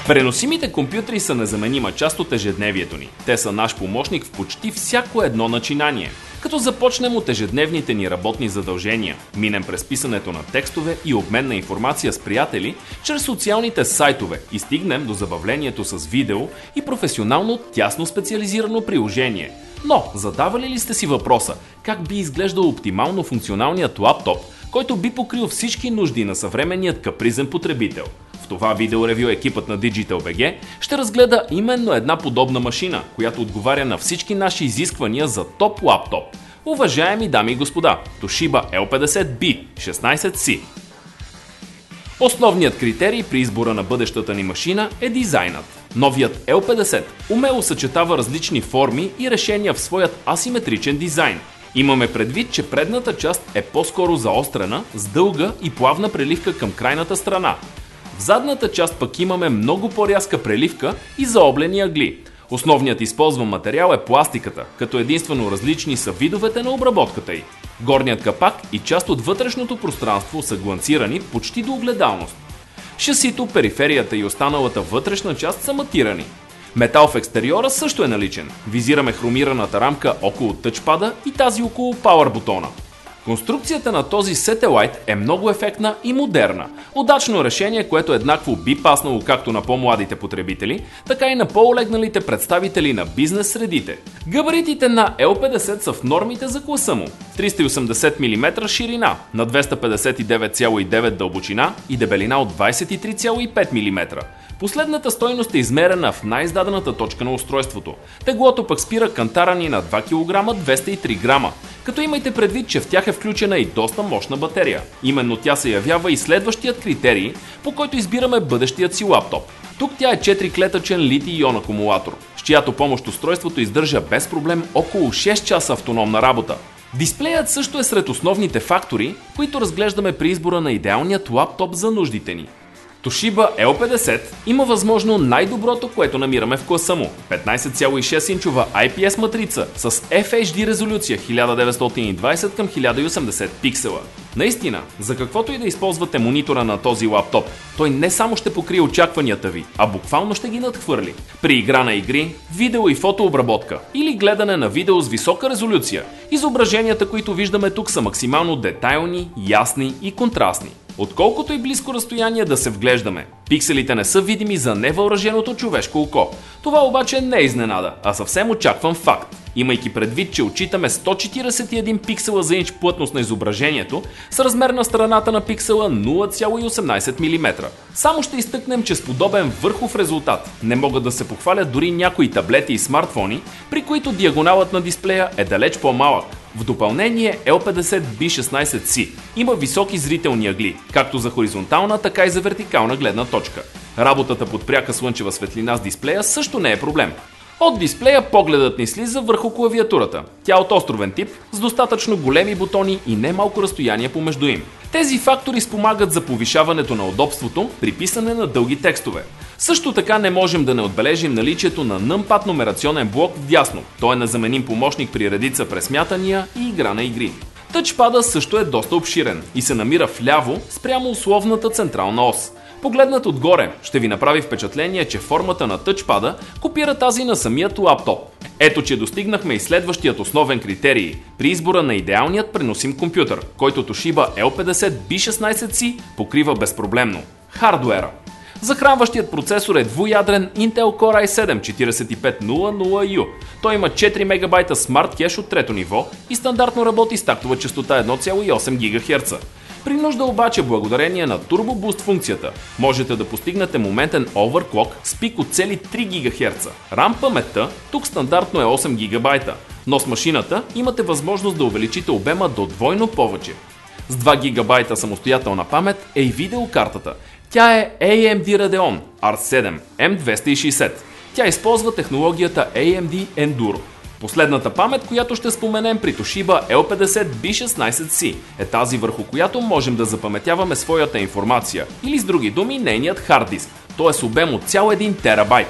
Преносимите компютри са незаменима част от ежедневието ни. Те са наш помощник в почти всяко едно начинание. Като започнем от ежедневните ни работни задължения, минем през писането на текстове и обмен на информация с приятели, чрез социалните сайтове и стигнем до забавлението с видео и професионално тясно специализирано приложение. Но задавали ли сте си въпроса как би изглеждал оптимално функционалният лаптоп, който би покрил всички нужди на съвременният капризен потребител? В това видеоревю екипът на DigitalBG ще разгледа именно една подобна машина, която отговаря на всички наши изисквания за топ лаптоп. Уважаеми дами и господа, Toshiba L50B 16C. Основният критерий при избора на бъдещата ни машина е дизайнът. Новият L50 умело съчетава различни форми и решения в своят асиметричен дизайн. Имаме предвид, че предната част е по-скоро заострена, с дълга и плавна преливка към крайната страна. В задната част пък имаме много по-рязка преливка и заоблени ъгли. Основният използван материал е пластиката, като единствено различни са видовете на обработката й. Горният капак и част от вътрешното пространство са гланцирани почти до огледалност. Шасито, периферията и останалата вътрешна част са матирани. Метал в екстериора също е наличен. Визираме хромираната рамка около тъчпада и тази около пауър бутона. Конструкцията на този сателайт е много ефектна и модерна. Удачно решение, което еднакво би паснало както на по-младите потребители, така и на по-олегналите представители на бизнес средите. Габаритите на L50 са в нормите за класа му. 380 мм ширина, на 259,9 дълбочина и дебелина от 23,5 мм. Последната стойност е измерена в най-издадената точка на устройството. Теглото пък спира кантара ни на 2 кг 203 грама, като имайте предвид, че в тях е включена и доста мощна батерия. Именно тя се явява и следващият критерий, по който избираме бъдещият си лаптоп. Тук тя е 4-клетъчен литий-ион акумулатор, с чиято помощ устройството издържа без проблем около 6 часа автономна работа. Дисплеят също е сред основните фактори, които разглеждаме при избора на идеалният лаптоп за нуждите ни. Toshiba L50 има възможно най-доброто, което намираме в класа му. 15,6-инчова IPS матрица с FHD резолюция 1920 към 1080 пиксела. Наистина, за каквото и да използвате монитора на този лаптоп, той не само ще покрие очакванията ви, а буквално ще ги надхвърли. При игра на игри, видео и фотообработка или гледане на видео с висока резолюция, изображенията, които виждаме тук, са максимално детайлни, ясни и контрастни. Отколкото и близко разстояние да се вглеждаме, пикселите не са видими за невъоръженото човешко око. Това обаче не е изненада, а съвсем очакван факт. Имайки предвид, че отчитаме 141 пиксела за инч плътност на изображението с размер на страната на пиксела 0,18 мм. Само ще изтъкнем, че с подобен върхов резултат не могат да се похвалят дори някои таблети и смартфони, при които диагоналът на дисплея е далеч по-малък. В допълнение, L50B16C има високи зрителни ъгли, както за хоризонтална, така и за вертикална гледна точка. Работата под пряка слънчева светлина с дисплея също не е проблем. От дисплея погледът ни слиза върху клавиатурата. Тя е от островен тип, с достатъчно големи бутони и немалко разстояние помежду им. Тези фактори спомагат за повишаването на удобството при писане на дълги текстове. Също така не можем да не отбележим наличието на numpad номерационен блок вдясно. Той е незаменим помощник при редица пресмятания и игра на игри. Тъчпада също е доста обширен и се намира вляво спрямо условната централна ос. Погледнат отгоре, ще ви направи впечатление, че формата на тъчпада копира тази на самият лаптоп. Ето, че достигнахме и следващият основен критерий при избора на идеалният преносим компютър, който Toshiba L50B16C покрива безпроблемно – хардуера. Захранващият процесор е двуядрен Intel Core i7 4500U. Той има 4 МБ смарт кеш от трето ниво и стандартно работи с тактова честота 1,8 ГHz. При нужда обаче, благодарение на Turbo Boost функцията, можете да постигнете моментен overclock с пик от цели 3 ГГц. RAM паметта тук стандартно е 8 ГБ, но с машината имате възможност да увеличите обема до двойно повече. С 2 ГБ самостоятелна памет е и видеокартата. Тя е AMD Radeon R7 M260. Тя използва технологията AMD Enduro. Последната памет, която ще споменем при Toshiba L50B16C, е тази, върху която можем да запаметяваме своята информация, или с други думи нейният хард диск, т.е. обем от цял 1 терабайт.